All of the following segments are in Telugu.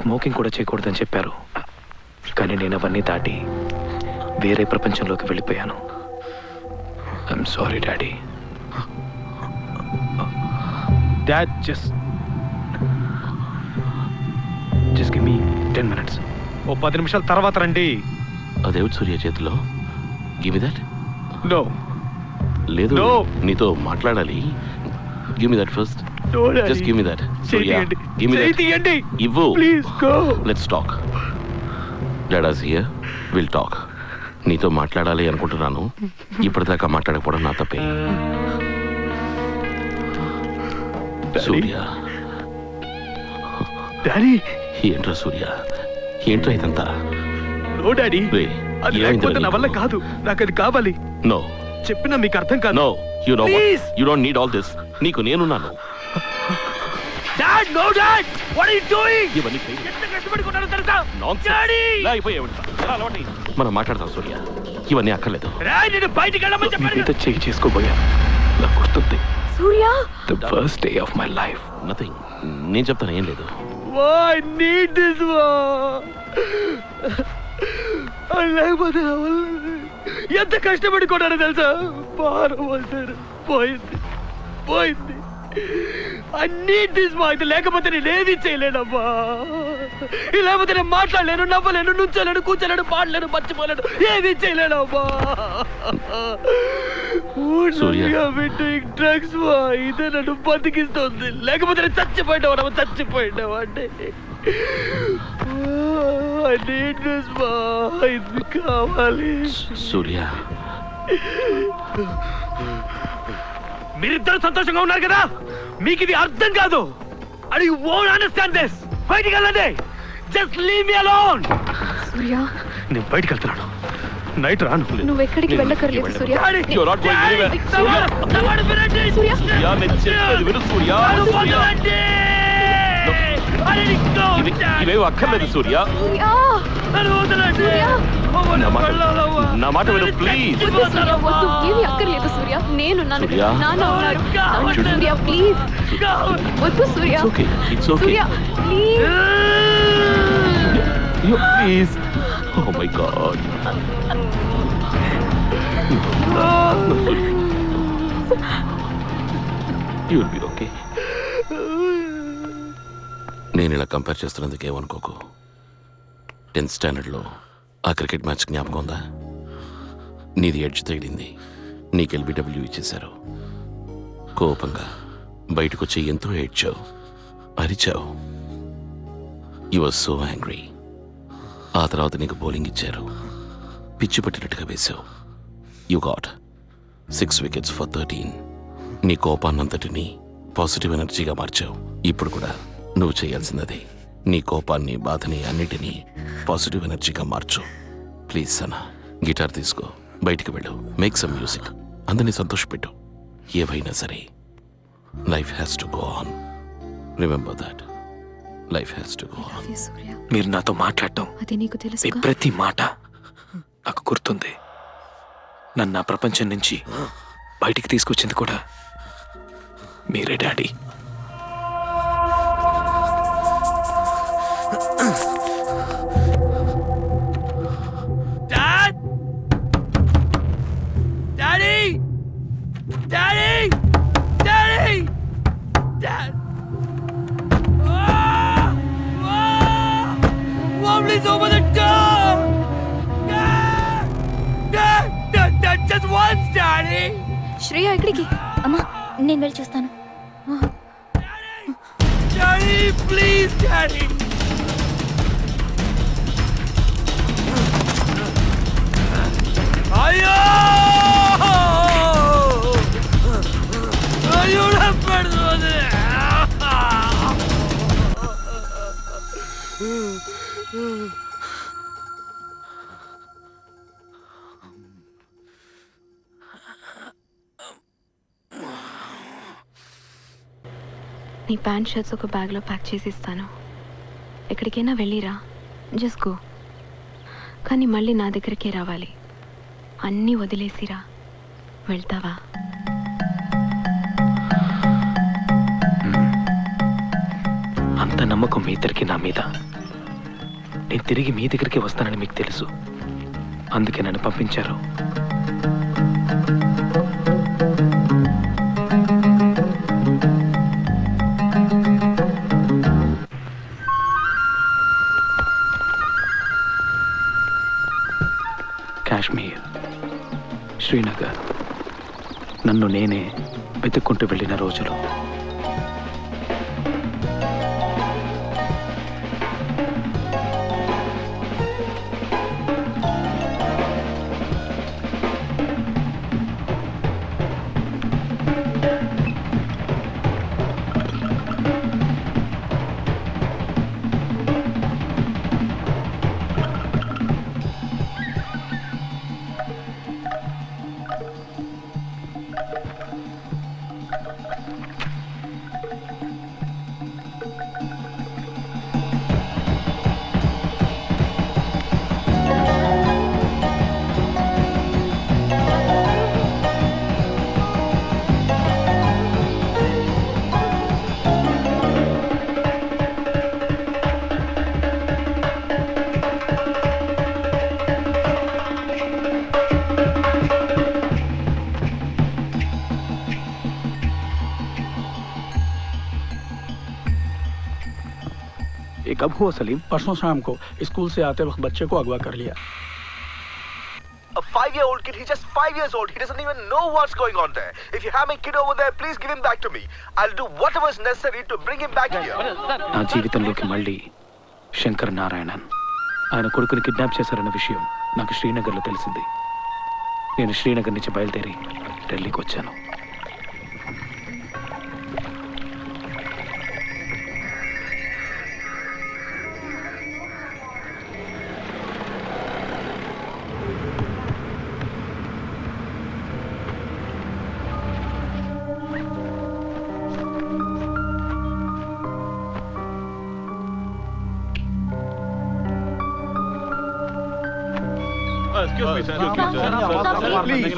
స్మోకింగ్ కూడా చేయకూడదని చెప్పారు. కానీ నేను అవన్నీ దాటి వేరే ప్రపంచంలోకి వెళ్ళిపోయాను. I'm sorry daddy. Dad just give me 10 minutes. ఓ 10 నిమిషాల తర్వాత రండి. అదేవిడ్ సూర్య చేతిలో గివ్ మీ దట్. నో లేదు, No. నీతో మాట్లాడాలి. Give me that first. Just give me that. Surya give me that. ఇవ్వు. Please go. Let's talk. Let us here will talk. నీతో మాట్లాడాలి అనుకుంటున్నాను. ఇప్పటిదాకా మాట్లాడకపోవడం నా తప్పే. సూర్య డాడీ. ఏంట్రా సూర్య, ఏంట్రా ఇదంతా? నో డాడీ, అది లేకపోతే నా వల్ల కాదు. నాకు అది కావాలి. నో చెప్పినా మీకు అర్థం కాదు. No, you know Please. You don't need all this. నీకు నేనున్నాను. Dad, no dad, what are you doing? ఇవన్నీ ఎంత కష్టపడుకున్నానో తెలుసా? నాన్సెన్స్. డాడీ, ఇలా అయిపోయావంట. ఎలా అలవాటి? మనం మాట్లాడదాం సూర్య. ఇవన్నీ అక్కర్లేదు. రాయ్, నేను బయటికి వెళ్ళమని చెప్పాను. మీతో చెయ్యి చేసుకోబోయాను. నాకు గుర్తుంది. Surya, the first day of my life. Nothing. నేను చెప్తాను, ఏం లేదు. Why need this one? లేకపోతే ఎంత కష్టపడి కొన్నారో తెలుసా? భారం అంటారు, పోయింది పోయింది. I need this one. ఇది లేకపోతే నేను ఏది చేయలేనమ్మా. ఇది లేకపోతే నేను మాట్లాడలేను, నవ్వలేను, నుంచోలేను, కూర్చోలేను, పాడలేను, మర్చిపోలేను, ఏది చేయలేనమ్మా. డ్రగ్స్ ఇదే నన్ను బతికిస్తుంది. లేకపోతే నేను చచ్చిపోయినావా అంటే ఇది కావాలి. సూర్య, మీరిద్దరు సంతోషంగా ఉన్నారు కదా, మీకు ఇది అర్థం కాదు. And you won't understand this. బయటికి వెళ్ళండి. Just leave me alone. Surya, నేను బయటికి వెళ్తున్నాను. నైట్ రాను. నువ్వు ఎక్కడికి వెళ్ళకర్లేదు సూర్య. You're not going anywhere. సూర్య, సూర్య, నేను చెప్పేది విను సూర్య. ఇవేవి అక్కర్లేదు సూర్య. సూర్య, సూర్య, నా మాట విను ప్లీజ్. సూర్య, వద్దు, ఏమీ అక్కర్లేదు సూర్య. నేను సూర్య. నాన్న ఉన్నారు. సూర్య ప్లీజ్, వద్దు సూర్య. It's okay. Surya please. Please. Oh my God. You'll be okay. నేను ఇలా కంపేర్ చేస్తున్నందుకు ఏమనుకోకు. 10th స్టాండర్డ్లో ఆ క్రికెట్ మ్యాచ్ జ్ఞాపకం ఉందా? నీది ఎడ్జ్ తగిలింది, నీకు LBW ఇచ్చేశారు. కోపంగా బయటకు వచ్చి ఎంతో ఏడ్చావు, అరిచావు. You were so angry. ఆ తర్వాత నీకు బౌలింగ్ ఇచ్చారు, పిచ్చి పట్టినట్టుగా వేశావు. You got 6 wickets for 13. నీ కోపాన్నంతటినీ పాజిటివ్ ఎనర్జీగా మార్చావు. ఇప్పుడు కూడా నువ్వు చేయాల్సినది నీ కోపాన్ని, బాధని అన్నిటినీ పాజిటివ్ ఎనర్జీగా మార్చు. ప్లీజ్ సనా, గిటార్ తీసుకో, బయటికి వెళ్ళు, మేక్ సమ్ మ్యూజిక్, అందరినీ సంతోషపెట్టు. ఏవైనా సరే, life has to go on. Remember that. Life has to go on. మీరు నాతో మాట్లాడటం, అది నీకు తెలుసు. మీ ప్రతి మాట నాకు గుర్తుంది. నన్ను నా ప్రపంచం నుంచి బయటికి తీసుకొచ్చింది కూడా మీరే డాడీ. శ్రేయ ఎక్కడికి? అమ్మా, నేను వెళ్ళి చూస్తాను. Please daddy. అయ్యో అయ్యో పడుతుంది. నీ ప్యాంట్ షర్ట్స్ ఒక బ్యాగ్లో ప్యాక్ చేసి ఇస్తాను. ఎక్కడికైనా వెళ్ళిరా, జస్ట్ గో. కానీ మళ్ళీ నా దగ్గరికే రావాలి. అన్నీ వదిలేసిరా. వెళ్తావా? అంత నమ్మకం మీ ఇద్దరికి నా మీద. నేను తిరిగి మీ దగ్గరికి వస్తానని మీకు తెలుసు, అందుకే నన్ను పంపించారు. కాశ్మీర్, శ్రీనగర్, నన్ను నేనే వెతుక్కుంటూ వెళ్ళిన రోజులు. कब हुआ सलीम? परसों शाम को स्कूल से आते वक्त बच्चे को अगवा कर लिया. A 5-year-old kid, he's just 5 years old. He doesn't even know what's going on there. If you have a kid over there, please give him back to me. I'll do whatever is necessary to bring him back here. నా జీవితంలోకి మళ్ళీ శంకర్ నారాయణన్, ఆయన కొడుకుని కిడ్నాప్ చేశారన్న విషయం నాకు శ్రీనగర్లో తెలిసింది. నేను శ్రీనగర్ నుంచి బయలుదేరి ఢిల్లీకి వచ్చాను. Excuse me, sir. Please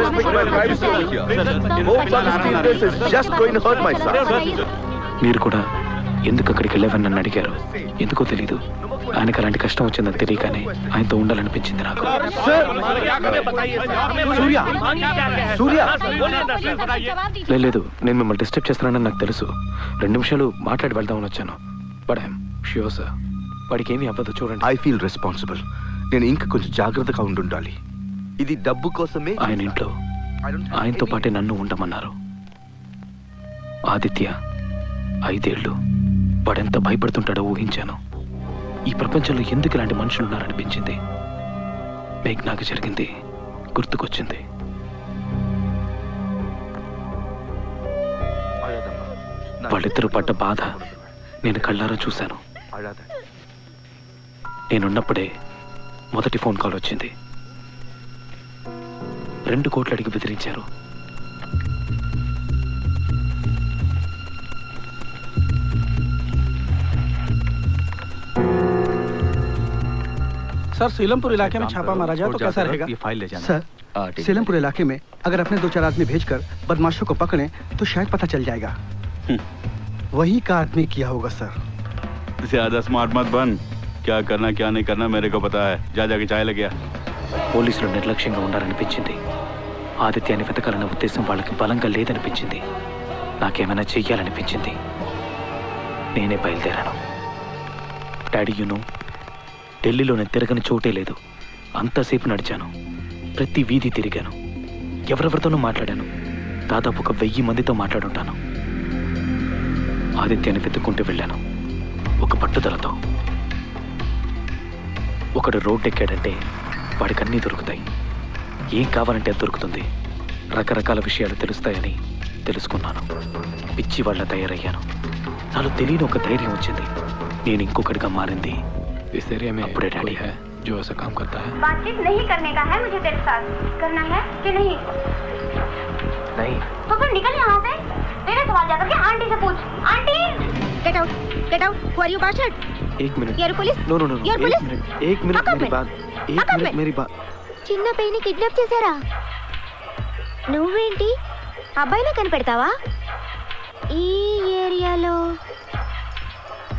respect my privacy over here. More publicity in this is just going to hurt my son. మీరు కూడా ఎందుకు అక్కడికి వెళ్ళావని నన్ను అడిగారు. ఎందుకో తెలీదు, ఆయనకు అలాంటి కష్టం వచ్చిందని తెలియగానే ఆయనతో ఉండాలనిపించింది నాకు. లేదు, నేను మిమ్మల్ని డిస్టర్బ్ చేస్తున్నానని నాకు తెలుసు. 2 నిమిషాలు మాట్లాడి వెళ్దామని వచ్చాను. బట్ ఐఎమ్ ష్యూర్ సార్, వాడికి ఏమీ అవ్వదు. చూడండి, I feel responsible. నేను ఇంకా కొంచెం జాగ్రత్తగా ఉండాలి. ఇది డబ్బు కోసమే. ఆయన ఇంట్లో ఆయనతో పాటే నన్ను ఉండమన్నారు. ఆదిత్య 5 ఏళ్ళు, వాడెంత భయపడుతుంటాడో ఊహించాను. ఈ ప్రపంచంలో ఎందుకు ఇలాంటి మనుషులు ఉన్నారనిపించింది. మేఘ్నాకి జరిగింది గుర్తుకొచ్చింది. వాళ్ళిద్దరూ పడ్డ బాధ నేను కళ్ళారా చూశాను. నేనున్నప్పుడే మొదటి ఫోన్ కాల్ వచ్చింది. 2 కోట్లు అడిగి బెదిరించారు. सर, सीलमपुर इलाके में छापा मारा जाए तो कैसा रहेगा? ये फाइल ले जाना। सर, सीलमपुर इलाके में अगर अपने 2-4 आदमी भेजकर बदमाशों को पकड़े तो शायद पता चल जाएगा. वही का आदमी किया होगा सर. ज्यादा स्मार्ट मत बन. क्या करना क्या नहीं करना मेरे को पता है. जा जाके चाय ले गया. పోలీసులు నిర్లక్ష్యంగా ఉండాలనిపించింది. ఆదిత్యాన్ని వెతకాలన్న ఉద్దేశం వాళ్ళకి బలంగా లేదనిపించింది. నాకేమైనా చెయ్యాలనిపించింది. నేనే బయలుదేరాను. డాడీ, ఢిల్లీలో నేను తిరగని చోటే లేదు. అంతసేపు నడిచాను, ప్రతి వీధి తిరిగాను, ఎవరెవరితోనూ మాట్లాడాను. దాదాపు 1000 మందితో మాట్లాడుంటాను. ఆదిత్యాన్ని వెతుక్కుంటూ వెళ్ళాను ఒక పట్టుదలతో. ఒకడు రోడ్డు ఎక్కాడంటే వాడికి అన్నీ దొరుకుతాయి. ఏం కావాలంటే అది దొరుకుతుంది. రకరకాల విషయాలు తెలుస్తాయని తెలుసుకున్నాను. పిచ్చి వాళ్ళ తయారయ్యాను. నాలో తెలియని ఒక ధైర్యం వచ్చింది. నేను ఇంకొకటిగా మారింది అప్పుడే డాడీ जो ऐसा काम करता है. बातचीत नहीं करने का है मुझे तेरे साथ. करना है कि नहीं? नहीं. तो फिर निकल यहाँ से. तेरे सवाल जाकर के आंटी से पूछ. Aunty, get out, get out. Who are you, bastard? 1 minute. You're police. No. You're police. 1 minute मेरी बात. 1 मिनट मेरी बात. చిన్న పైని కిడ్నాప్ చేశారా? నువ్వేంటి అబ్బాయినే కనిపెడతావా? ఈ ఏరియాలో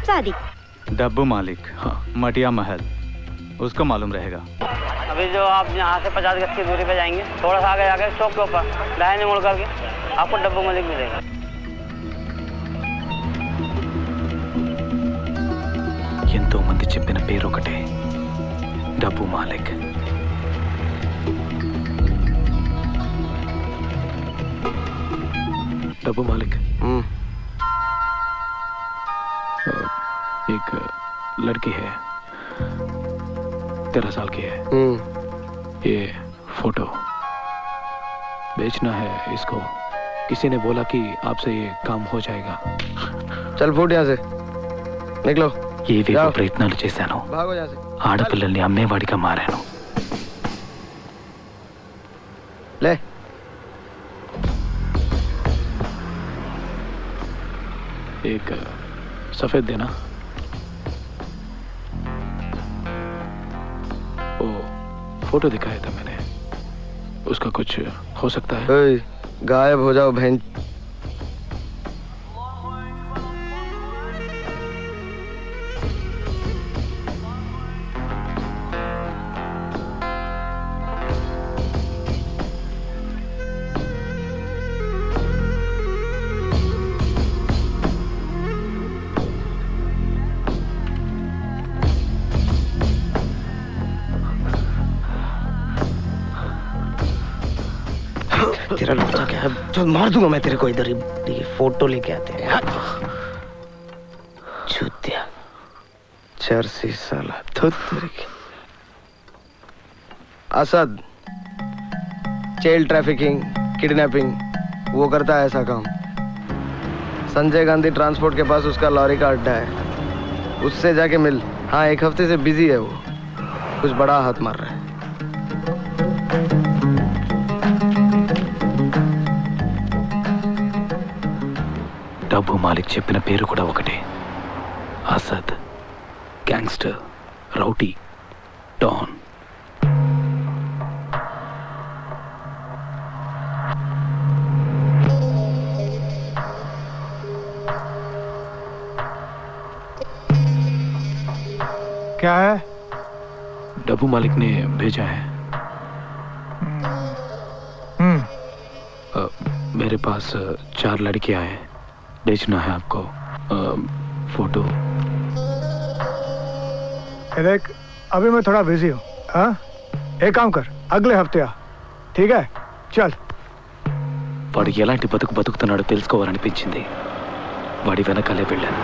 సాది डब्बू मालिक, हाँ, मटिया महल, उसको मालूम रहेगा। अभी जो आप यहाँ से 50 गज की दूरी पे जाएंगे, थोड़ा सा आगे जाकर चौक के ऊपर दाहिने मुड़ करके आपको डब्बू मालिक मिलेगा। ఎంతో మంది చెప్పిన పేరు ఒకటే, డబ్బు మాలిక్. डब्बू मालिक, एक लड़की है, 13 साल की है. ये फोटो बेचना है इसको. किसी ने बोला कि आपसे ये काम हो जाएगा. चल फूट यहाँ से, निकलो. ఏవేవో ప్రయత్నాలు చేశాను, भागो यहाँ से. ఆడపిల్లల్ని అమ్మేవాడిగా మారాను. ले. एक सफेद देना. वो फोटो दिखाया था मैंने, उसका कुछ हो सकता है? ओए, गायब हो जाओ बहन. तेरा लड़का क्या है? जो मार दूंगा मैं तेरे को. इधर ये फोटो लेके आते हैं. चूतिया चर्सी साला. धुत तेरे की. असद चाइल्ड ट्रैफिकिंग, किडनैपिंग, वो करता है ऐसा काम. संजय गांधी ट्रांसपोर्ट के पास उसका लॉरी का अड्डा है, उससे जाके मिल. हाँ, एक हफ्ते से बिजी है वो, कुछ बड़ा हाथ मार रहा है. డబ్బు మాలిక్ చెప్పిన పేరు కూడా ఒకటే, అసద్. Gangster, రౌటీ, don. क्या है? डब्बू मालिक ने भेजा है. मेरे पास 4 लड़कियां हैं, बेचना है आपको. फोटो. देख, अभी मैं थोड़ा बिजी हूँ. हाँ, एक काम कर, अगले हफ्ते आ. ठीक है, चल. వాడు ఎలాంటి బతుకుతున్నాడో తెలుసుకోవాలనిపించింది. వాడి వెనకాలే వెళ్ళాను.